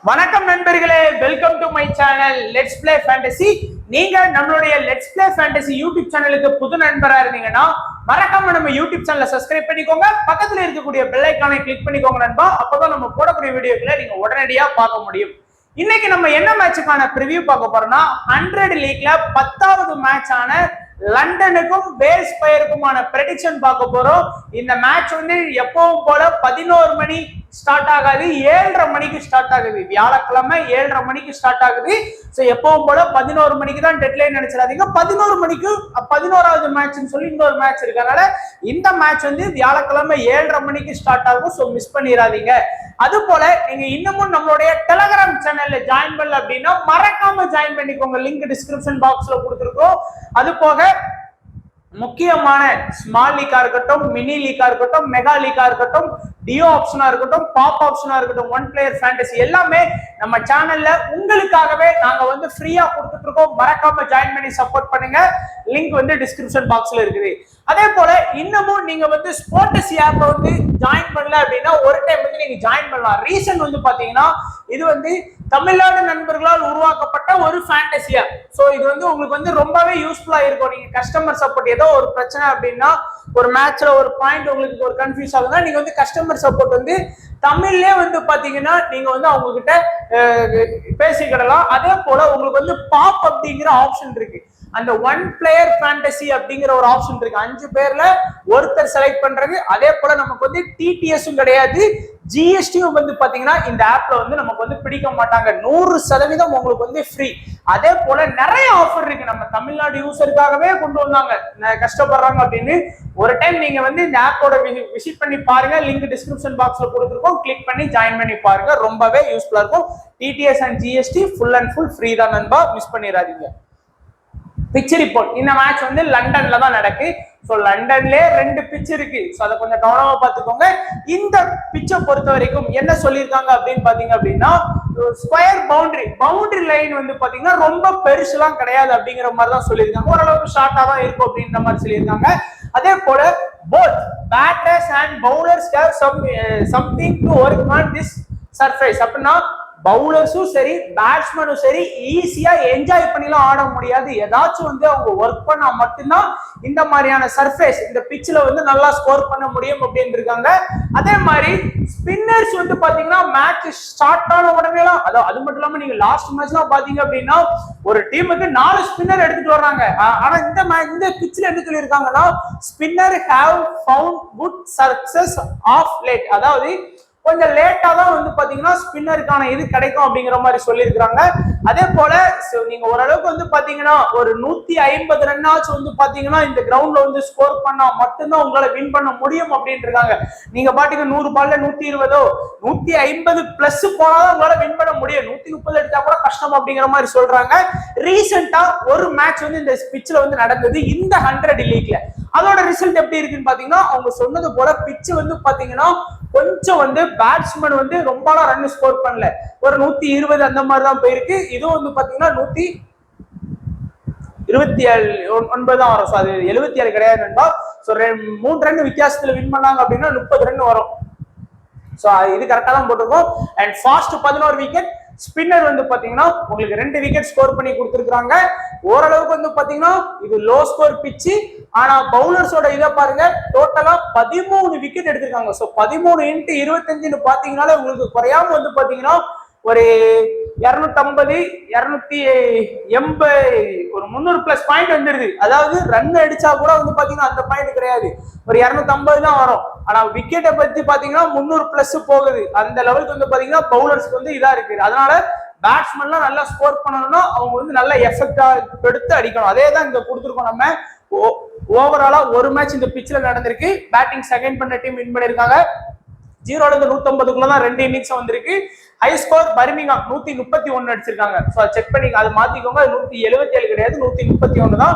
வணக்கம் நண்பர்களே, welcome to my channel let's play fantasy. நீங்க நம்மளுடைய லெட்ஸ் பிளே ஃபேண்டசி யூடியூப் சேனலுக்கு புது நண்பரா இருந்தீங்கன்னா மறக்காம நம்ம யூடியூப் சேனலை சப்ஸ்கிரைப் பண்ணிக்கோங்க. பக்கத்துல இருக்கக்கூடிய பெல் ஐகானை கிளிக் பண்ணிக்கோங்க நண்பா. அப்பதான் நம்ம போடக்கூடிய வீடியோக்களை நீங்க உடனடியா பார்க்க முடியும். இன்னைக்கு நம்ம என்ன மேட்சுக்கான ப்ரிவியூ பார்க்க போறோம்னா 100 லீக்ல 10வது மேட்ச் ஆன லண்டனுக்கும் வேல்ஸ் பயருக்குமான ப்ரெடிக்ஷன் பார்க்க போறோம். இந்த மேட்ச் வந்து எப்பவும் போல 11 மணி ஸ்டார்ட் ஆகாது, 7:30 மணிக்கு ஸ்டார்ட் ஆகுது. வியாழக்கிழமை 7:30 மணிக்கு ஸ்டார்ட் ஆகுது. ஸோ எப்பவும் போல 11 மணிக்கு தான் டெட்லைன் நினைச்சிடாதீங்க. 11 மணிக்கு 11வது மேட்ச்னு சொல்லி இன்னொரு மேட்ச் இருக்கனால இந்த மேட்ச் வந்து வியாழக்கிழமை 7:30 மணிக்கு ஸ்டார்ட் ஆகும். ஸோ மிஸ் பண்ணிடாதீங்க. அது போல நீங்க இன்னமும் நம்மளுடைய டெலகிராம் சேனல்ல ஜாயின் பண்ணல அப்படின்னா மறக்காம ஜாயின் பண்ணிக்கோங்க. லிங்க் டிஸ்கிரிப்ஷன் பாக்ஸ்ல கொடுத்துருக்கோம். அது போக முக்கியமான ஸ்மால் லீக்கா இருக்கட்டும், மினி லீக்கா இருக்கட்டும், மெகா லீக்கா இருக்கட்டும், டியோ ஆப்ஷனா இருக்கட்டும், பாப் ஆப்ஷனா இருக்கட்டும், ஒன் பிளேயர் ஃபேண்டசி எல்லாமே நம்ம சேனல்ல உங்களுக்காகவே நாங்க வந்து ஃப்ரீயா கொடுத்துட்டு இருக்கோம். மறக்காம ஜாயின் பண்ணி சப்போர்ட் பண்ணுங்க. லிங்க் வந்து டிஸ்கிரிப்ஷன் பாக்ஸ்ல இருக்குது. அதே போல இன்னமும் நீங்க வந்து ஸ்போர்ட்ஸ் ஆப்பை வந்து ஜாயின் பண்ணல அப்படின்னா ஒரு டைம் வந்து நீங்க ஜாயின் பண்ணலாம். ரீசன் வந்து பாத்தீங்கன்னா இது வந்து தமிழ்நாடு நண்பர்களால் உருவாக்கப்பட்ட ஒரு ஃபேண்டசி ஆப். ஸோ இது வந்து உங்களுக்கு வந்து ரொம்பவே யூஸ்ஃபுல்லா இருக்கும். நீங்க கஸ்டமர் சப்போர்ட் ஏதோ ஒரு பிரச்சனை அப்படின்னா, ஒரு மேட்ச்ல ஒரு பாயிண்ட் உங்களுக்கு ஒரு கன்ஃபியூஸ் ஆகுதுன்னா நீங்க வந்து கஸ்டமர் சப்போர்ட் வந்து தமிழ்லயே வந்து பாத்தீங்கன்னா நீங்க வந்து அவங்க கிட்ட பேசிக்கிடலாம். அதே போல உங்களுக்கு வந்து பாப் அப்படிங்கிற ஆப்ஷன் இருக்கு. அந்த ஒன் பிளேயர் ஃபேண்டசி அப்படிங்கிற ஒரு ஆப்ஷன் இருக்கு. 5 பேர்ல ஒருத்தர் செலக்ட் பண்றது. அதே போல நமக்கு வந்து டிடிஎஸும் கிடையாது, ஜிஎஸ்டியும் வந்து பாத்தீங்கன்னா இந்த ஆப்ல வந்து நமக்கு வந்து பிடிக்க மாட்டாங்க. 100% உங்களுக்கு வந்து ஃப்ரீ. அதே போல நிறைய ஆஃபர் இருக்கு. நம்ம தமிழ்நாடு யூசருக்காகவே கொண்டு வந்தாங்க, கஷ்டப்படுறாங்க அப்படின்னு. ஒரு டைம் நீங்க வந்து இந்த ஆப்போட விசிட் பண்ணி பாருங்க. லிங்க் டிஸ்கிரிப்ஷன் பாக்ஸ்ல கொடுத்துருக்கோம். கிளிக் பண்ணி ஜாயின் பண்ணி பாருங்க. ரொம்பவே யூஸ்ஃபுல்லா இருக்கும். TDS and GST full and full free தான் நண்பா, மிஸ் பண்ணிடாதீங்க. பிச் ரிப்போர்ட், இந்த மேட்ச் வந்து லண்டன்ல தான் நடக்கு. ஸோ லண்டன்ல 2 பிச் இருக்கு. ஸோ அதை கொஞ்சம் கவனமா பார்த்துக்கோங்க. இந்த பிச்சை பொறுத்த வரைக்கும் என்ன சொல்லியிருக்காங்க அப்படின்னு பாத்தீங்க அப்படின்னா, ஸ்கொயர் பவுண்டரி லைன் வந்து பாத்தீங்கன்னா ரொம்ப பெருசுலாம் கிடையாது அப்படிங்கிற மாதிரி தான் சொல்லியிருக்காங்க. ஓரளவுக்கு ஷார்ட்டா தான் இருக்கும் அப்படின்ற மாதிரி சொல்லியிருக்காங்க. அதே போல both batters and bowlers have something to work on this surface. அப்படின்னா பவுலர்ஸும் சரி பேட்ஸ்மேனும் சரி ஈஸியா என்ஜாய் பண்ணிலாம் ஆட முடியாது. ஏதாச்சும் வந்து அவங்க ஒர்க் பண்ணா மட்டும்தான் இந்த மாதிரியான சர்ஃபேஸ் இந்த பிச்சில் வந்து நல்லா ஸ்கோர் பண்ண முடியும் அப்படின்னு இருக்காங்க. அதே மாதிரி ஸ்பின்னர்ஸ் வந்து பாத்தீங்கன்னா மேட்ச் ஸ்டார்ட் ஆன உடனேலாம் அது மட்டும் இல்லாம நீங்க லாஸ்ட் மேட்ச்லாம் பாத்தீங்க அப்படின்னா ஒரு டீமுக்கு 4 ஸ்பின்னர் எடுத்துட்டு வர்றாங்க. ஆனா இந்த பிச்சில் என்ன சொல்லியிருக்காங்கன்னா, spinner have found good success of late. அதாவது கொஞ்சம் லேட்டா தான் வந்து பாத்தீங்கன்னா ஸ்பின்னருக்கான இது கிடைக்கும் அப்படிங்கிற மாதிரி சொல்லியிருக்காங்க. அதே போல நீங்க ஓரளவுக்கு வந்து பாத்தீங்கன்னா ஒரு 150 ரன்னாச்சும் வந்து பாத்தீங்கன்னா இந்த கிரவுண்ட்ல வந்து ஸ்கோர் பண்ணா மட்டும்தான் உங்களால வின் பண்ண முடியும் அப்படின்னு இருக்காங்க. நீங்க பாத்தீங்க 100 பால்ல 120 150 பிளஸ் போனாதான் உங்களால வின் பண்ண முடியும். 130 எடுத்தா கூட கஷ்டம் அப்படிங்கிற மாதிரி சொல்றாங்க. ரீசெண்டா ஒரு மேட்ச் வந்து இந்த பிட்ச்ல வந்து நடந்தது இந்த 100 லீக்ல. அதோட ரிசல்ட் எப்படி இருக்குன்னு பாத்தீங்கன்னா, அவங்க சொன்னது போல பிட்ச் வந்து பாத்தீங்கன்னா கொஞ்சம் வந்து பேட்ஸ்மேன் வந்து ரொம்ப ரன் ஸ்கோர் பண்ணல. ஒரு 120 அந்த மாதிரி தான் போயிருக்கு. இதுவும் வந்து பாத்தீங்கன்னா 127 தான் வரும். அது 77 கிடையாது நண்பா. 3 ரன் வித்தியாசத்துல வின் பண்ணாங்க அப்படின்னா 30 ரன் வரும். சோ இது கரெக்டா தான் போட்டிருக்கோம். And fast 11 wicket. ஸ்பின்னர் வந்து பாத்தீங்கன்னா உங்களுக்கு 2 விக்கெட் ஸ்கோர் பண்ணி கொடுத்துருக்காங்க. ஓரளவுக்கு வந்து பாத்தீங்கன்னா இது லோ ஸ்கோர் பிச்சு. ஆனா பவுலர்ஸோட இதை பாருங்க, டோட்டலா 13 விக்கெட் எடுத்திருக்காங்க. சோ 13 × 25 பாத்தீங்கன்னா உங்களுக்கு குறையாம வந்து பாத்தீங்கன்னா ஒரு 250 280 ஒரு 300 பிளஸ் பாயிண்ட் வந்துருது. அதாவது ரன் அடிச்சா கூட வந்து பாத்தீங்கன்னா அந்த பாயிண்ட் கிடையாது, ஒரு 250 தான் வரும். ஆனா விக்கெட்டை பத்தி பாத்தீங்கன்னா 300 பிளஸ் போகுது. அந்த லெவலுக்கு வந்து பாத்தீங்கன்னா பவுலர்ஸ்க்கு வந்து இதா இருக்கு. அதனால பேட்ஸ்மேன்லாம் நல்லா ஸ்கோர் பண்ணணும்னா அவங்க வந்து நல்ல எஃபெக்டா எடுத்து அடிக்கணும். அதே தான் இங்க கொடுத்துருக்கோம். நம்ம ஓவராலா ஒரு மேட்ச் இந்த பிட்ச்ல நடந்திருக்கு. பேட்டிங் செகண்ட் பண்ண டீம் வின் பண்ணிருக்காங்க. 0ல இருந்து 150 தான் 2 இன்னிங்ஸ் வந்திருக்கு. ஹை ஸ்கோர் பர்மிங்ஹாம் 131 அடிச்சிருக்காங்க. ஸோ செக் பண்ணி அதை மாத்திக்கோங்க. 177 கிடையாது, 131 தான்.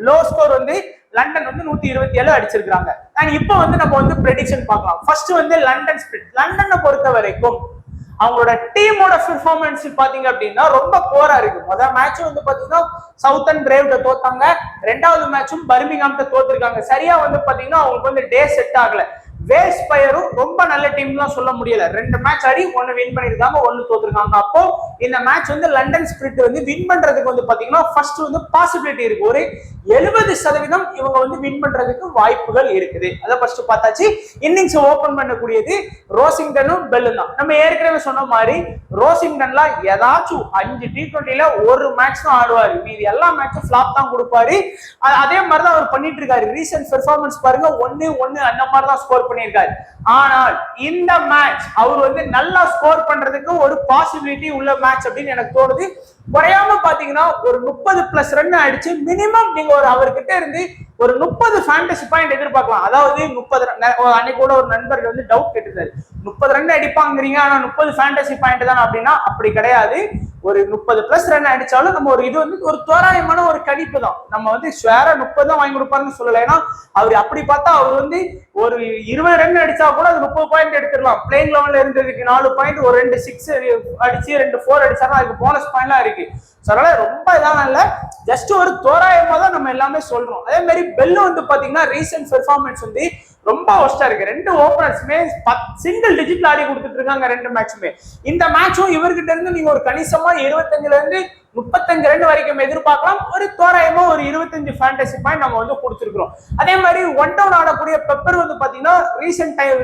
லோ ஸ்கோர் வந்து லண்டன் வந்து 127 அடிச்சிருக்காங்க. அண்ட் இப்போ வந்து நம்ம வந்து ப்ரெடிக்ஷன் பார்க்கலாம். ஃபர்ஸ்ட் வந்து லண்டன் ஸ்பிரிட். லண்டனை பொறுத்த வரைக்கும் அவங்களோட டீமோட பெர்ஃபார்மன்ஸ் பாத்தீங்க அப்படின்னா ரொம்ப போரா இருக்கு. முதல் மேட்ச் வந்து பாத்தீங்கன்னா சவுத்தர்ன் பிரேவ்ட்ட தோத்தாங்க. 2வது மேட்சும் பர்மிங்ஹாம்ட்ட தோத்துருக்காங்க. சரியா வந்து பாத்தீங்கன்னா அவங்களுக்கு வந்து டே செட் ஆகல. வேஸ்பயரும் ரொம்ப நல்ல டீம்லாம் சொல்ல முடியல. 2 மேட்ச் ஆடி 1 வின் பண்ணிருக்காங்க, 1 தோத்துருக்காங்க. அப்போ இந்த மேட்ச் வந்து லண்டன் ஸ்பிரிட் வந்து வின் பண்றதுக்கு வந்து பாத்தீங்கன்னா ஃபர்ஸ்ட் வந்து பாசிபிலிட்டி இருக்கு. ஒரு 70% இவங்க வந்து வின் பண்றதுக்கு வாய்ப்புகள் இருக்குது. அதை ஃபர்ஸ்ட் பார்த்தாச்சு. இன்னிங்ஸ் ஓபன் பண்ணக்கூடியது ரோசிங்டனும் பெல்லும் தான். நம்ம ஏற்கனவே சொன்ன மாதிரி ரோசிங்டன்லாம் ஏதாச்சும் 5 T20ல ஒரு மேட்ச் தான் ஆடுவாரு, மீதி எல்லா மேட்சும் ஃபிளாப் தான் கொடுப்பாரு. அதே மாதிரி தான் அவர் பண்ணிட்டு இருக்காரு. ரீசன்ட் பெர்ஃபார்மன்ஸ் பாருங்க, 1-1 அந்த மாதிரி தான் ஸ்கோர் பண்ணியிருக்காரு. ஆனால் இந்த மேட்ச் அவர் வந்து நல்லா ஸ்கோர் பண்றதுக்கு ஒரு பாசிபிலிட்டி உள்ள மேட்ச் அப்படின்னு எனக்கு தோணுது. குறையாம பாத்தீங்கன்னா ஒரு 30+ ரன் அடிச்சு மினிமம் நீங்க ஒரு அவர்கிட்ட இருந்து ஒரு 30 ஃபேண்டசி பாயிண்ட் எதிர்பார்க்கலாம். அதாவது 30 அன்னைக்கு கூட ஒரு நண்பர் வந்து டவுட் கேட்டிருந்தாரு, 30 ரன் அடிப்பாங்கிறீங்க ஆனா 30 ஃபேண்டசி பாயிண்ட் தான் அப்படின்னா அப்படி கிடையாது. ஒரு 30+ ரன் அடிச்சாலும் நம்ம ஒரு இது வந்து ஒரு தோராயமான ஒரு கணிப்பு தான். நம்ம வந்து ஸ்வேரா 30 தான் வாங்கி கொடுப்பாருன்னு சொல்லல. ஏன்னா அவர் அப்படி பார்த்தா அவர் வந்து ஒரு 20 ரன் அடிச்சா கூட அது 30 பாயிண்ட் எடுத்துடலாம். பிளேயிங் லெவல்ல இருந்ததுக்கு 4 பாயிண்ட், ஒரு 2 6 அடிச்சு 2 4 அடிச்சாலும் அதுக்கு போனஸ் பாயிண்ட்லாம் இருக்கு. அதனால ரொம்ப இதான இல்ல, ஜஸ்ட் ஒரு தோராயமா தான் நம்ம எல்லாமே சொல்றோம். அதே மாதிரி பெல்லும் வந்து பாத்தீங்கன்னா ரீசன்ட் பெர்ஃபார்மன்ஸ் வந்து ரொம்ப ஒஸ்டா இருக்கு. 2 ஓபனர்ஸுமே சிங்கிள் டிஜிட்ல ஆடி கொடுத்துட்டு இருக்காங்க 2 மேட்சுமே. இந்த மேட்சும் இவர்கிட்ட இருந்து நீங்க ஒரு கணிசமா 25ல இருந்து 35 ரன் வரைக்கும் எதிர்பார்க்கலாம். ஒரு தோராயமா ஒரு 25 ஃபேண்டசி பாயிண்ட் நம்ம வந்து கொடுத்துருக்கோம். அதே மாதிரி 1 டவுன் ஆடக்கூடிய பெப்பர் வந்து பாத்தீங்கன்னா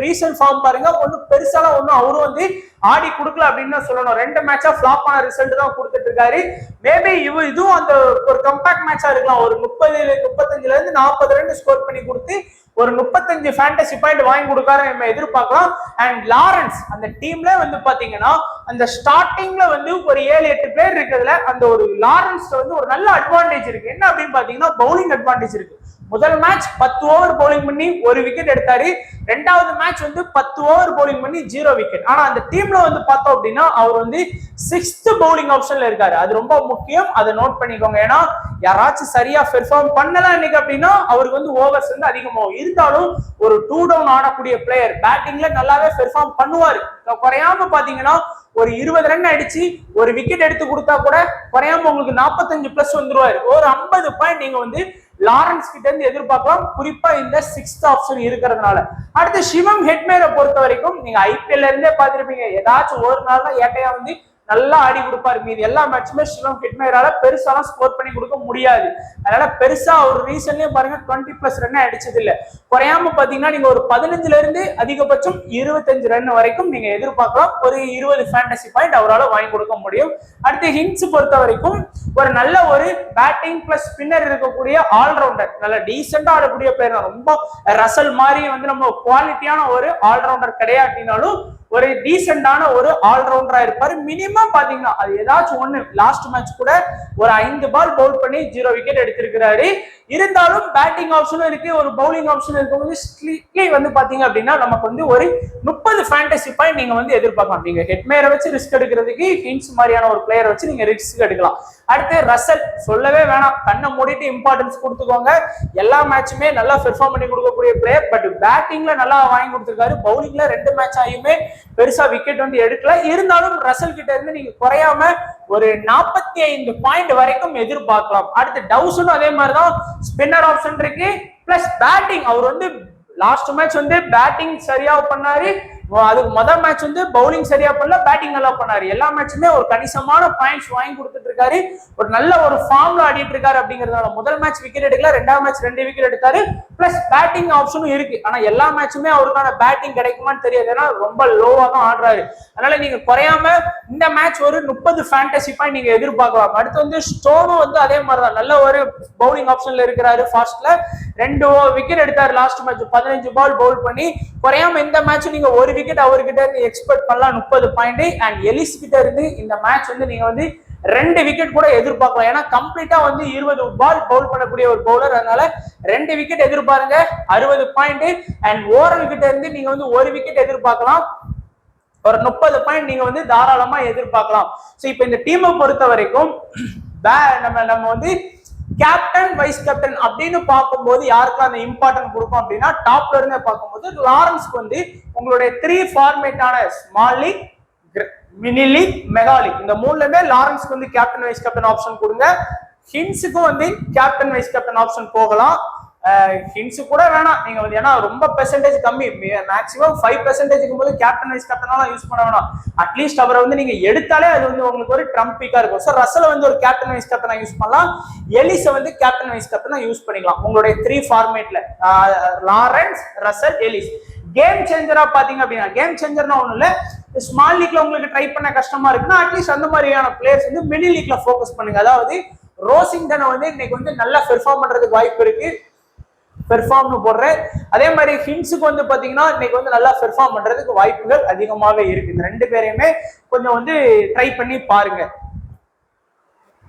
ரீசன்ட் ஃபார்ம் பாருங்க, ஒன்னும் பெருசாலாம் ஒன்னும் அவரும் வந்து ஆடி கொடுக்கல அப்படின்னு தான் சொல்லணும். 2 மேட்சா ஃபிளாப் ஆன ரிசல்ட் தான் கொடுத்துட்டு இருக்காரு. மேபி இதுவும் அந்த ஒரு கம்பேக்ட் மேட்சா இருக்கலாம். ஒரு 35ல இருந்து 40 ரன் ஸ்கோர் பண்ணி கொடுத்து ஒரு 35 ஃபேண்டசி பாயிண்ட் வாங்கி கொடுக்காரு நம்ம எதிர்பார்க்கலாம். அண்ட் லாரன்ஸ் அந்த டீம்ல வந்து பாத்தீங்கன்னா அந்த ஸ்டார்டிங்ல வந்து ஒரு 7-8 பேர் இருக்கிறதுல அந்த ஒரு லாரன்ஸ் வந்து ஒரு நல்ல அட்வான்டேஜ் இருக்கு. என்ன அப்படின்னு பாத்தீங்கன்னா பவுலிங் அட்வான்டேஜ் இருக்கு. முதல் மேட்ச் 10 ஓவர் பவுலிங் பண்ணி 1 விக்கெட் எடுத்தாரு. 2வது மேட்ச் வந்து 10 ஓவர் பவுலிங் பண்ணி 0 விக்கெட். ஆனா அந்த டீம்ல வந்து பார்த்தோம் அப்படின்னா அவர் வந்து 6th பவுலிங் ஆப்ஷன்ல இருக்காரு. அது ரொம்ப முக்கியம், அதை நோட் பண்ணிக்கோங்க. ஏன்னா யாராச்சும் சரியா பெர்ஃபார்ம் பண்ணல இன்னைக்கு அப்படின்னா அவருக்கு வந்து ஓவர்ஸ் வந்து அதிகமாகும். இருந்தாலும் ஒரு 2 டவுன் ஆடக்கூடிய பிளேயர் பேட்டிங்ல நல்லாவே பெர்ஃபார்ம் பண்ணுவாரு. குறையாம பாத்தீங்கன்னா ஒரு 20 ரன் அடிச்சு 1 விக்கெட் எடுத்து கொடுத்தா கூட குறையாம உங்களுக்கு 45+ வந்துருவாரு. ஒரு 50 பாயிண்ட் நீங்க வந்து லாரன்ஸ் கிட்ட இருந்து எதிர்பார்க்கலாம், குறிப்பா இந்த 6th ஆப்ஷன் இருக்கிறதுனால. அடுத்து சிவம் ஹெட்மேரை பொறுத்த வரைக்கும் நீங்க ஐபிஎல்ல இருந்தே பார்த்திருப்பீங்க, ஏதாச்சும் ஒரு நாள் தான் ஏட்டையா வந்து நல்லா ஆடி கொடுப்பாரு. மீது எல்லா மேட்சுமே சிவம் ஹெட்மேரால பெருசாலாம் ஸ்கோர் பண்ணி கொடுக்க முடியாது. அதனால பெருசா ஒரு ரீசன்லயும் பாருங்க 20+ ரன் அடிச்சது இல்ல. குறையாம பாத்தீங்கன்னா நீங்க ஒரு 15ல இருந்து அதிகபட்சம் 25 ரன் வரைக்கும் நீங்க எதிர்பார்க்கலாம். ஒரு 20 ஃபேண்டசி பாயிண்ட் அவரால் வாங்கி கொடுக்க முடியும். அடுத்து ஹின்ஸ் பொறுத்த வரைக்கும் ஒரு நல்ல ஒரு பேட்டிங் பிளஸ் ஸ்பின்னர் இருக்கக்கூடிய ஆல்ரவுண்டர், நல்ல டீசெண்டா ஆடக்கூடிய பிளேயர். ரொம்ப ரசல் மாதிரி வந்து நம்ம குவாலிட்டியான ஒரு ஆல்ரவுண்டர் கிடையாட்டினாலும் ஒரு டீசென்டான ஒரு ஆல்ரவுண்டரா இருப்பாரு. மினிமம் பாத்தீங்கன்னா அது ஏதாச்சும் ஒண்ணு. லாஸ்ட் மேட்ச் கூட ஒரு 5 பால் பவுல் பண்ணி 0 விக்கெட் எடுத்திருக்கிறாரு. இருந்தாலும் பேட்டிங் ஆப்ஷனும் இருக்கு, ஒரு பவுலிங் ஆப்ஷன் இருக்கும்போது ஸ்ட்ரிக்ட்லி வந்து பாத்தீங்க அப்படின்னா நமக்கு வந்து ஒரு 30 ஃபேண்டசி பாயிண்ட் நீங்க வந்து எதிர்பார்க்கலாம். நீங்க ஹெட்மேரை வச்சு ரிஸ்க் எடுக்கிறதுக்கு ஹின்ஸ் மாதிரியான ஒரு பிளேயரை வச்சு நீங்க ரிஸ்க் எடுக்கலாம். அடுத்து ரசல் சொல்லவே வேணாம், கண்ணை மூடிட்டு இம்பார்ட்டன்ஸ் கொடுத்துக்கோங்க. எல்லா மேட்சுமே நல்லா பெர்ஃபார்ம் பண்ணி கொடுக்கக்கூடிய பிளேயர். பட் பேட்டிங்ல நல்லா வாங்கி கொடுத்திருக்காரு. பவுலிங்ல 2 மேட்ச் ஆகியுமே பெருசா விக்கெட் வந்து எடுக்கல. இருந்தாலும் ரசல் கிட்ட இருந்து நீங்க குறையாம ஒரு 45 பாயிண்ட் வரைக்கும் எதிர்பார்க்கலாம். அடுத்து டவுசனும் அதே மாதிரிதான், ஸ்பின்னர் ஆப்ஷன் இருக்கு பிளஸ் பேட்டிங். அவர் வந்து லாஸ்ட் மேட்ச் வந்து பேட்டிங் சரியா பண்ணாரு, அதுக்கு முதல் மேட்ச் வந்து பவுலிங் சரியா பண்ணல, பேட்டிங் நல்லா பண்ணாரு. எல்லா மேட்சுமே ஒரு கணிசமான பாயிண்ட்ஸ் வாங்கி கொடுத்துட்டு இருக்காரு. ஒரு நல்ல ஒரு ஃபார்ம்ல ஆடிட்டு இருக்காரு. அப்படிங்கறதுனால முதல் மேட்ச் விக்கெட் எடுக்கல, 2வது மேட்ச் 2 விக்கெட் எடுத்தாரு. பிளஸ் பேட்டிங் ஆப்ஷனும் இருக்கு. ஆனா எல்லா மேட்சுமே அவருக்கான பேட்டிங் கிடைக்குமான்னு தெரியாது, ஏன்னா ரொம்ப லோவா தான் ஆடுறாரு. அதனால நீங்க குறையாம இந்த மேட்ச் ஒரு 30 ஃபேண்டசி பாயிண்ட் நீங்க எதிர்பார்க்கலாம். அடுத்து வந்து ஸ்டோனும் வந்து அதே மாதிரிதான் நல்ல ஒரு பவுலிங் ஆப்ஷன்ல இருக்கிறாரு. ஃபாஸ்ட்ல 2 விக்கெட் எடுத்தாரு லாஸ்ட் மேட்ச், 15 பால் பவுல் பண்ணி. குறையாம இந்த மேட்ச் நீங்க 1 விக்கெட் அவர்கிட்ட இருந்து எக்ஸ்பெக்ட் பண்ணலாம், 30 பாயிண்ட். அண்ட் எலிஸ் கிட்ட இருந்து இந்த மேட்ச் வந்து நீங்க வந்து 2 விக்கெட் கூட எதிர்பார்க்கலாம். ஏன்னா கம்ப்ளீட்டா வந்து 20 பால் பவுல் பண்ணக்கூடிய ஒரு பவுலர். அதனால 2 விக்கெட் எதிர்பாருங்க, 60 பாயிண்ட். அண்ட் ஓரல் கிட்ட இருந்து நீங்க வந்து 1 விக்கெட் எதிர்பார்க்கலாம், ஒரு 30 பாயிண்ட் நீங்க வந்து தாராளமா எதிர்பார்க்கலாம். சோ இப்போ இந்த டீமை பொறுத்த வரைக்கும் நம்ம வந்து கேப்டன் வைஸ் கேப்டன் அப்படின்னு பார்க்கும்போது யாருக்கெல்லாம் அந்த இம்பார்ட்டன்ட் கொடுக்கும் அப்படின்னா டாப்ல இருந்து பார்க்கும்போது லாரன்ஸ்க்கு வந்து உங்களுடைய 3 ஃபார்மேட்டான small league, mini league, mega league, இந்த 3லயுமே லாரன்ஸ்க்கு வந்து கேப்டன் வைஸ் கேப்டன் ஆப்ஷன் கொடுங்க. ஹின்ஸுக்கும் வந்து கேப்டன் வைஸ் கேப்டன் ஆப்ஷன் போகலாம். ஹிண்ட்ஸ் கூட வேணாம் நீங்க வந்து, ஏன்னா ரொம்ப பெர்சன்டேஜ் கம்மி, மேக்ஸிமம் 5% போது கேப்டன் வைஸ் கேப்டனால யூஸ் பண்ண வேணாம். அட்லீஸ்ட் அவரை வந்து நீங்க எடுத்தாலே அது வந்து உங்களுக்கு ஒரு ட்ரம்ப் பிக்கா இருக்கும். ஸோ ரசலை வந்து ஒரு கேப்டன் வைஸ் கேப்டனா யூஸ் பண்ணலாம், எலிஸை வந்து கேப்டன் வைஸ் கேப்டனா யூஸ் பண்ணிக்கலாம் உங்களுடைய 3 ஃபார்மேட்ல. Lawrence, Russell, Ellis. கேம் சேஞ்சரா பாத்தீங்க அப்படின்னா, கேம் சேஞ்சர்னா ஒண்ணு இல்ல, ஸ்மால் லீக்ல உங்களுக்கு ட்ரை பண்ண கஷ்டமா இருக்குன்னா அட்லீஸ்ட் அந்த மாதிரியான பிளேயர்ஸ் வந்து மினி லீக்ல ஃபோக்கஸ் பண்ணுங்க. அதாவது ரோசிங்டனை வந்து இன்னைக்கு வந்து நல்லா பெர்ஃபார்ம் பண்றதுக்கு வாய்ப்பு இருக்கு, பெர்ஃபார்ம்னு போடுறேன். அதே மாதிரி ஹிண்ட்ஸுக்கு வந்து பாத்தீங்கன்னா இன்னைக்கு வந்து நல்லா பெர்ஃபார்ம் பண்றதுக்கு வாய்ப்புகள் அதிகமாகவே இருக்கு. இந்த 2 பேரையுமே கொஞ்சம் வந்து ட்ரை பண்ணி பாருங்க.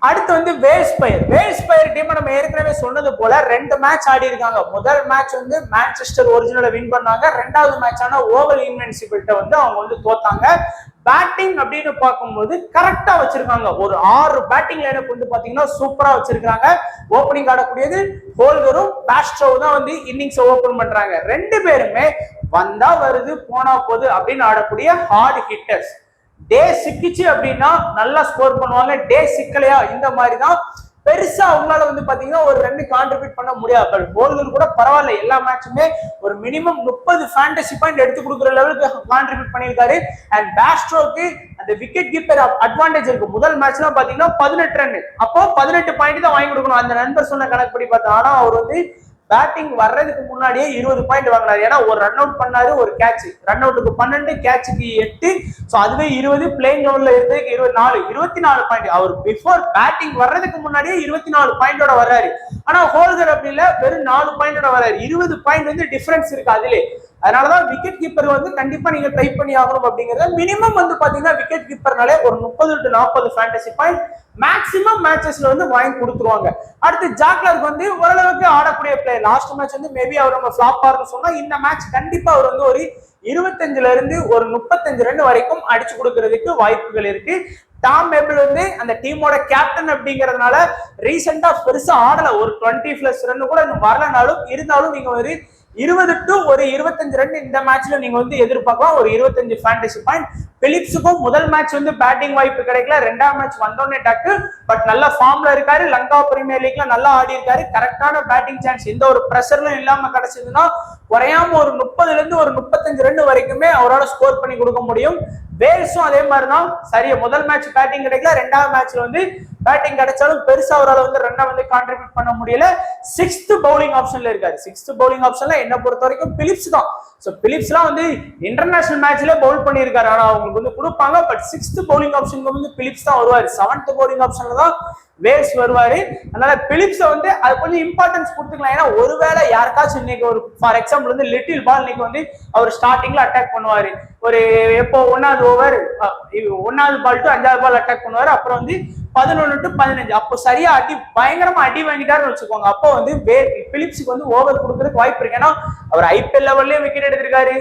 அடுத்து வந்து வேல்ஸ்பயர் டீம் நம்ம ஏற்கனவே சொன்னது போல 2 மேட்ச் ஆடி இருக்காங்க. முதல் மேட்ச் வந்து மான்செஸ்டர் ஒரிஜினலை வின் பண்ணாங்க. 2வது மேட்சான ஓவல் இன்வென்சிபிள்கிட்ட வந்து அவங்க வந்து தோத்தாங்க. பேட்டிங் அப்படின்னு பார்க்கும்போது கரெக்டா வச்சிருக்காங்க. ஒரு 6 பேட்டிங் லைனப் வந்து பாத்தீங்கன்னா சூப்பரா வச்சிருக்காங்க. ஓப்பனிங் ஆடக்கூடியது ஹோல்டரும் பேஸ்ட்ரோவும் தான் வந்து இன்னிங்ஸ் ஓபன் பண்றாங்க. 2 பேருமே வந்தா வருது போனா போகுது அப்படின்னு ஆடக்கூடிய ஹார்ட் ஹிட்டர்ஸ். டே சிக்கிச்சு அப்படின்னா நல்லா ஸ்கோர் பண்ணுவாங்க, டே சிக்கலையா இந்த மாதிரி தான் பெருசா அவங்களால வந்து பாத்தீங்கன்னா ஒரு 2 கான்ட்ரிபியூட் பண்ண முடியாது. பட் போல்டர் கூட பரவாயில்ல, எல்லா மேட்சுமே ஒரு மினிமம் 30 ஃபேண்டசி பாயிண்ட் எடுத்து கொடுக்குற லெவலுக்கு கான்ட்ரிபியூட் பண்ணியிருக்காரு. அண்ட் பேஸ்ட்ரோக்கு அந்த விக்கெட் கீப்பர் அட்வான்டேஜ் இருக்கு. முதல் மேட்ச்ல பாத்தீங்கன்னா 18 ரன், அப்போ 18 பாயிண்ட் தான் வாங்கி கொடுக்கணும் அந்த நண்பர் சொன்ன கணக்குப்படி பார்த்தா. ஆனா அவர் வந்து பேட்டிங் வர்றதுக்கு முன்னாடியே 20 பாயிண்ட் வாங்கினாரு. ஏன்னா ஒரு ரன் அவுட் பண்ணாரு, ஒரு கேட்ச், ரன் அவுட்டுக்கு 12, கேட்சுக்கு 8, ஸோ அதுவே 20, பிளேயிங் லெவல்ல இருந்ததுக்கு 24 பாயிண்ட். அவர் பிஃபோர் பேட்டிங் வர்றதுக்கு முன்னாடியே 24 பாயிண்டோட வர்றாரு. ஆனா ஹோல்டர் அப்படி இல்ல, வெறும் 4 பாயிண்டோட வர்றாரு. 20 பாயிண்ட் வந்து டிஃபரன்ஸ் இருக்கு அதுல. அதனாலதான் விக்கெட் கீப்பர் வந்து கண்டிப்பா நீங்க ட்ரை பண்ணி ஆகணும் அப்படிங்கறது. மினிமம் வந்து பாத்தீங்கன்னா விக்கெட் கீப்பர்னாலே ஒரு 30 to 40 ஃபேண்டசி பாயிண்ட் மேக்ஸிமம் மேட்சஸ்ல வந்து வாங்கி கொடுத்துருவாங்க. அடுத்து ஜாக்லருக்கு வந்து ஓரளவுக்கு ஆடக்கூடிய பிளேயர். லாஸ்ட் மேட்ச் வந்து மேபி அவர் நம்ம ஃபிளாப் ஆகும்னு சொன்னா, இந்த மேட்ச் கண்டிப்பா அவர் வந்து ஒரு 25ல இருந்து ஒரு 35 ரன் வரைக்கும் அடிச்சு கொடுக்கறதுக்கு வாய்ப்புகள் இருக்கு. டாம் மேபிள் வந்து அந்த டீமோட கேப்டன் அப்படிங்கறதுனால ரீசெண்டா பெருசா ஆடல, ஒரு 20+ ரன் கூட வரலனாலும் இருந்தாலும் நீங்க ஒரு 20 to ஒரு 25 ரன் இந்த மேட்ச்ல நீங்க வந்து எதிர்பார்க்கலாம். ஒரு 25 ஃபேண்டசி பாயிண்ட். பிலிப்ஸுக்கும் முதல் மேட்ச் வந்து பேட்டிங் வாய்ப்பு கிடைக்கல, 2ஆம் மேட்ச் வந்தோடனே டக்கு, பட் நல்ல ஃபார்ம்ல இருக்காரு. லங்கா பிரீமியர் லீக்ல நல்லா ஆடி இருக்காரு. கரெக்டான பேட்டிங் சான்ஸ் எந்த ஒரு பிரஷர்லும் இல்லாம கிடைச்சதுன்னா குறையாம ஒரு 30ல இருந்து ஒரு 35 ரன் வரைக்குமே அவரால் ஸ்கோர் பண்ணி கொடுக்க முடியும். வேல்ஸும் அதே மாதிரிதான். சரியா முதல் மேட்ச் பேட்டிங் கிடைக்கல, 2ஆவது மேட்ச்ல வந்து பேட்டிங் கிடைச்சாலும் பெருசா அவரால் வந்து ரன்னை வந்து கான்ட்ரிபியூட் பண்ண முடியல. 6th பவுலிங் ஆப்ஷன்ல இருக்காரு. 6th பவுலிங் ஆப்ஷன்ல என்ன பொறுத்த வரைக்கும் பிலிப்ஸ் தான். ஸோ பிலிப்ஸ்லாம் வந்து இன்டர்நேஷனல் மேட்ச்ல பவுல் பண்ணியிருக்காரு, ஆனா அவங்களுக்கு வந்து கொடுப்பாங்க. பட் 6th பவுலிங் ஆப்ஷனுக்கு வந்து பிலிப்ஸ் தான் வருவாரு. 7th பவுலிங் ஆப்ஷன்ல தான் வேல்ஸ் வருவாரு. அதனால பிலிப்ஸை வந்து அது கொஞ்சம் இம்பார்ட்டன்ஸ் கொடுத்துக்கலாம். ஏன்னா ஒருவேளை யாருக்காச்சும் இன்னைக்கு ஒரு ஃபார் எக்ஸாம்பிள் வந்து லிட்டில் பால் இன்னைக்கு வந்து அவர் ஸ்டார்டிங்ல அட்டாக் பண்ணுவாரு. ஒரு எப்போ 1வது ஓவர் 1வது பால் டு 5வது பால் அட்டாக் பண்ணுவாரு. அப்புறம் வந்து 11 to 15 அப்போ சரியா பயங்கரமா அடி வாங்கிட்டாருன்னு வச்சுக்கோங்க. அப்போ வந்து பிலிப்ஸுக்கு வந்து ஓவர் கொடுக்கறதுக்கு வாய்ப்பு இருக்கு. ஏன்னா அவர் ஐபிஎல் லெவல்லயே விக்கெட் எடுத்திருக்காரு,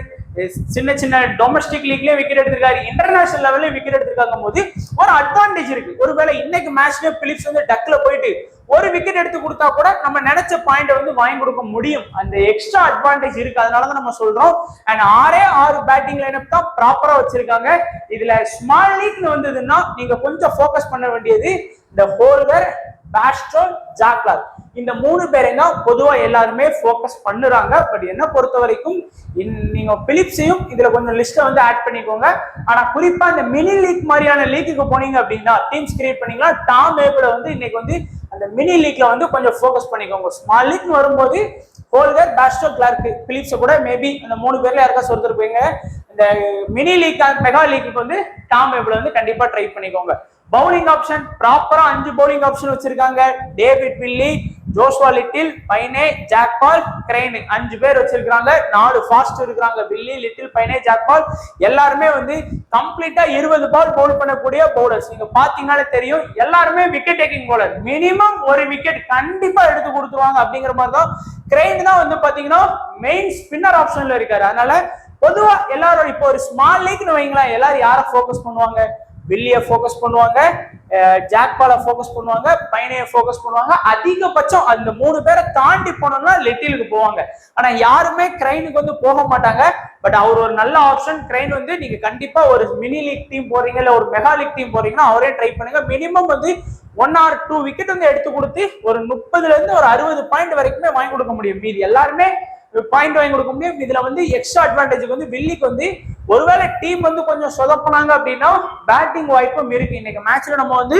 சின்ன சின்ன டொமஸ்டிக் லீக்லயே விக்கெட் எடுத்திருக்காரு, இன்டர்நேஷனல் லெவல்ல விக்கெட் எடுத்திருக்காங்க போது ஒரு அட்வான்டேஜ் இருக்கு. ஒருவேளை இன்னைக்கு மேட்ச்ல பிலிப்ஸ் வந்து டக்ல போயிட்டு ஒரு விக்கெட் எடுத்து கொடுத்தா கூட நம்ம நினைச்ச பாயிண்ட் வந்து வாங்கி கொடுக்க முடியும். அந்த எக்ஸ்ட்ரா அட்வான்டேஜ் இருக்கு. அதனாலதான் நம்ம சொல்றோம். அண்ட் 6 பேட்டிங் லைனப் தான் ப்ராப்பரா வச்சிருக்காங்க. இதுல ஸ்மால் லீக்னு வந்ததுன்னா நீங்க கொஞ்சம் ஃபோக்கஸ் பண்ண வேண்டியது இந்த ஹோல்டர், பேஸ்ட்ரோ, ஜாக்லர், இந்த 3 பேரையும் தான் பொதுவா எல்லாருமே ஃபோக்கஸ் பண்ணுறாங்க. பட் என்ன பொறுத்த வரைக்கும் நீங்க பிலிப்ஸையும் இதுல கொஞ்சம் லிஸ்ட்டை வந்து ஆட் பண்ணிக்கோங்க. ஆனா குறிப்பா இந்த மினி லீக் மாதிரியான லீக்குக்கு போனீங்க அப்படின்னா, டீம்ஸ் கிரியேட் பண்ணீங்கன்னா டாம் மேபிள வந்து இன்னைக்கு வந்து அந்த மினி லீக்ல வந்து கொஞ்சம் ஃபோக்கஸ் பண்ணிக்கோங்க. ஸ்மால் லீக்னு வரும்போது ஹோல்டர், பேஸ்ட்ரோ, கிளார்க், பிலிப்ஸை கூட மேபி அந்த 3 பேர்ல யாருக்கா ஒருத்தர் போய்ங்க. இந்த மினி லீக் மெகா லீக்கு வந்து டாம் மேபிள வந்து கண்டிப்பா ட்ரை பண்ணிக்கோங்க. பவுலிங் ஆப்ஷன் ப்ராப்பரா 5 பவுலிங் ஆப்ஷன் வச்சிருக்காங்க. David Willey, Joshua Little, Payne, Jack Ball, Crane 5 பேர் வச்சிருக்காங்க. 4 ஃபாஸ்ட் இருக்காங்க. வில்லி, லிட்டில், பைனே, ஜாக் பால் எல்லாருமே வந்து கம்ப்ளீட்டா 20 பால் பவுல் பண்ணக்கூடிய பவுலர்ஸ். நீங்க பாத்தீங்கன்னாலே தெரியும் எல்லாருமே விக்கெட் டேக்கிங் பவுலர். மினிமம் ஒரு விக்கெட் கண்டிப்பா எடுத்து கொடுத்துருவாங்க. அப்படிங்கிற மாதிரி தான் கிரெயின் தான் வந்து பாத்தீங்கன்னா மெயின் ஸ்பின்னர் ஆப்ஷன்ல இருக்காரு. அதனால பொதுவா எல்லாரும் இப்போ ஒரு ஸ்மால் லீக்னு வைங்களா, எல்லாரும் யாரை ஃபோக்கஸ் பண்ணுவாங்க? வில்லிய ஃபோக்கஸ் பண்ணுவாங்க, ஜாக் பாலை ஃபோக்கஸ் பண்ணுவாங்க, பைனைய ஃபோக்கஸ் பண்ணுவாங்க. அதிகபட்சம் அந்த 3 பேரை தாண்டி போனோம்னா லிட்டிலுக்கு போவாங்க. ஆனா யாருமே கிரைனுக்கு வந்து போக மாட்டாங்க. பட் அவர் ஒரு நல்ல ஆப்ஷன். கிரைன் வந்து நீங்க கண்டிப்பா ஒரு மினி லீக் டீம் போறீங்க, இல்ல ஒரு மெகா லீக் டீம் போறீங்கன்னா அவரே ட்ரை பண்ணுங்க. மினிமம் வந்து 1 or 2 விக்கெட் வந்து எடுத்து கொடுத்து ஒரு 30ல இருந்து ஒரு 60 பாயிண்ட் வரைக்குமே வாங்கி கொடுக்க முடியும். மீதி எல்லாருமே பாயிண்ட் வாங்கி கொடுக்க முடியும். இதுல வந்து எக்ஸ்ட்ரா அட்வான்டேஜ் வந்து வில்லிக்கு வந்து ஒருவேளை டீம் வந்து கொஞ்சம் சொதப்பினாங்க அப்படின்னா பேட்டிங் வாய்ப்பும் இருக்கு. இன்னைக்கு மேட்ச்ல நம்ம வந்து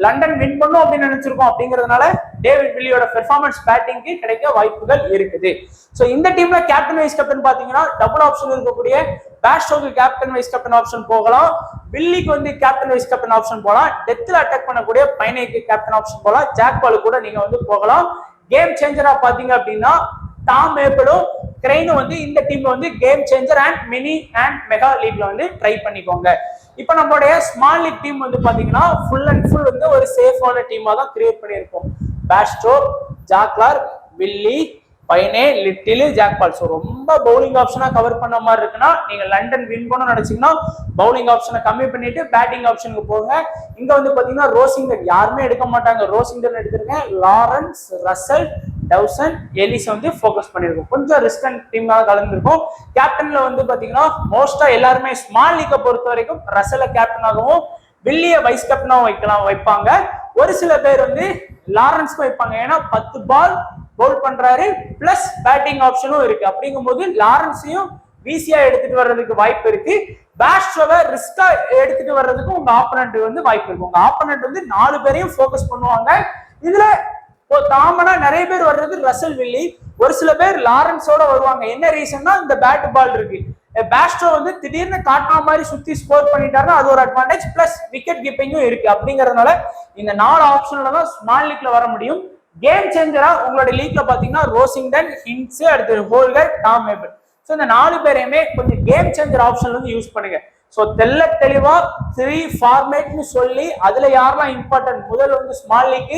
லண்டன் வின் பண்ணும் அப்படின்னு நினைச்சிருக்கோம். அப்படிங்கிறதுனால டேவிட் வில்லியோட பெர்ஃபார்மன்ஸ் பேட்டிங்க்கு கிடைக்க வாய்ப்புகள் இருக்குது. சோ இந்த டீம்ல கேப்டன் வைஸ் கேப்டன் பாத்தீங்கன்னா டபுள் ஆப்ஷன் இருக்கக்கூடிய பேஸ்டோக்கு கேப்டன் வைஸ் கேப்டன் ஆப்ஷன் போகலாம், வில்லிக்கு வந்து கேப்டன் வைஸ் கேப்டன் ஆப்ஷன் போகலாம், டெத்ல அட்டாக் பண்ணக்கூடிய பைனேக்கு கேப்டன் ஆப்ஷன் போகலாம், ஜாக் பால் கூட நீங்க வந்து போகலாம். கேம் சேஞ்சரா பாத்தீங்க அப்படின்னா டாம் ஏப்பிடும் கிரெயினும் வந்து இந்த டீம்ல வந்து game changer and mini and mega லீக்ல வந்து ட்ரை பண்ணிக்கோங்க. இப்போ நம்மளுடைய ஸ்மால் லீக் டீம் வந்து பாத்தீங்கன்னா ஃபுல் அண்ட் ஃபுல் வந்து ஒரு சேஃபான டீமா தான் கிரியேட் பண்ணியிருக்கோம். பேஸ்டோ, ஜாக்லார், வில்லி, பைனே, லிட்டில், ஜாக்பால். ஸோ ரொம்ப பவுலிங் ஆப்ஷனா கவர் பண்ண மாதிரி இருக்குன்னா நீங்க லண்டன் வின் பண்ணணும்னு நினைச்சீங்கன்னா பவுலிங் ஆப்ஷனை கம்மி பண்ணிட்டு பேட்டிங் ஆப்ஷனுக்கு போங்க. இங்க வந்து பாத்தீங்கன்னா ரோசிங்டன் யாருமே எடுக்க மாட்டாங்க, ரோசிங்டன் எடுத்திருக்கேன். லாரன்ஸ், ரசல், டவுசன், எலிஸ் வந்து ஃபோக்கஸ் பண்ணிருக்கோம். கொஞ்சம் ரிஸ்க் அண்ட் டீமாக கலந்துருக்கும். கேப்டன்ல வந்து பாத்தீங்கன்னா மோஸ்டா எல்லாருமே ஸ்மால் லீக்கை பொறுத்த வரைக்கும் ரசலை கேப்டனாகவும் வில்லிய வைஸ் கேப்டனாகவும் வைப்பாங்க. ஒரு சில பேர் வந்து லாரன்ஸ்க்கு வைப்பாங்க. ஏன்னா 10 பால் பவுல் பண்றாரு பிளஸ் பேட்டிங் ஆப்ஷனும் இருக்கு. அப்படிங்கும் போது லாரன்ஸையும் ஈஸியா எடுத்துட்டு வர்றதுக்கு வாய்ப்பு இருக்கு. பேஸ்டோவை ரிஸ்கா எடுத்துட்டு வர்றதுக்கு உங்க ஆப்பனண்ட் வந்து வாய்ப்பு இருக்கு. உங்க ஆப்பனண்ட் வந்து 4 பேரையும் ஃபோக்கஸ் பண்ணுவாங்க. இதுல காமனா நிறைய பேர் வர்றது ரசல், வில்லி, ஒரு சில பேர் லாரன்ஸோட வருவாங்க. என்ன ரீசன்னா இந்த பேட் பால் இருக்கு. பேஸ்டோ வந்து திடீர்னு காட்டின மாதிரி சுத்தி ஸ்கோர் பண்ணிட்டாருன்னா அது ஒரு அட்வான்டேஜ் பிளஸ் விக்கெட் கீப்பிங்கும் இருக்கு. அப்படிங்கறதுனால இந்த 4 ஆப்ஷன்ல தான் ஸ்மால் லீக்ல வர முடியும். கேம் சேஞ்சரா உங்களோட லீக்ல பாத்தீங்கன்னா ரோசிங்டன், ஹின்ஸ், அடுத்து ஹோல்கர், டாம் ஏபிள். ஸோ இந்த 4 பேரையுமே கொஞ்சம் கேம் சேஞ்சர் ஆப்ஷன்ல வந்து யூஸ் பண்ணுங்க. ஸோ தெளிவா 3 ஃபார்மேட்னு சொல்லி அதுல யாரெல்லாம் இம்பார்ட்டன்ட், முதல் வந்து small league,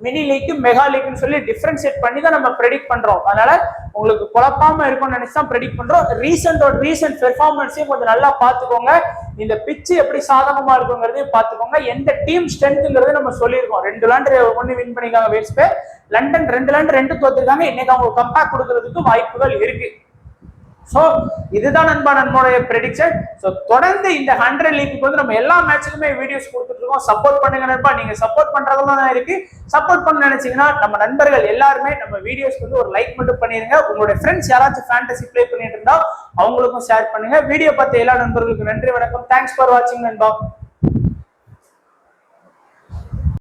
mini league, mega லீக்னு சொல்லி டிஃபரன்ஷியேட் பண்ணி தான் நம்ம ப்ரெடிக்ட் பண்றோம். அதனால உங்களுக்கு குழப்பாம இருக்கும்னு நினைச்சு தான் ப்ரெடிக்ட் பண்றோம். ரீசன்ட் பெர்ஃபார்மன்ஸையும் கொஞ்சம் நல்லா பாத்துக்கோங்க. இந்த பிச்சு எப்படி சாதகமா இருக்குங்கிறதையும் பாத்துக்கோங்க. எந்த டீம் ஸ்ட்ரென்த்ங்கிறது நம்ம சொல்லியிருக்கோம். 2 விளையாண்டு 1 வின் பண்ணிருக்காங்க வேஸ்ட் பே. லண்டன் 2 விளையாண்டு 2 தோத்துருக்காங்க. இன்னைக்கு அவங்க கம்பேக் கொடுக்கறதுக்கு வாய்ப்புகள் இருக்கு. சோ இதுதான் நம்மளுடைய ப்ரெடிக்ஷன். சோ தொடர்ந்து இந்த 100 லீக்கு வந்து நம்ம எல்லா மேட்சுக்குமே வீடியோஸ் கொடுத்துட்டு இருக்கோம். சப்போர்ட் பண்ணுங்க நண்பா. நீங்க சப்போர்ட் பண்றதெல்லாம் தான் இருக்கு. சப்போர்ட் பண்ண நினைச்சீங்கன்னா நம்ம நண்பர்கள் எல்லாருமே நம்ம வீடியோஸ்க்கு வந்து ஒரு லைக் மட்டும் பண்ணிருங்க. உங்களுடைய ஃப்ரெண்ட்ஸ் யாராச்சும் ஃபேண்டசி ப்ளே பண்ணிட்டு இருந்தா அவங்களுக்கும் ஷேர் பண்ணுங்க. வீடியோ பார்த்த எல்லா நண்பர்களுக்கும் நன்றி, வணக்கம். தேங்க்ஸ் ஃபார் வாட்சிங் நண்பா.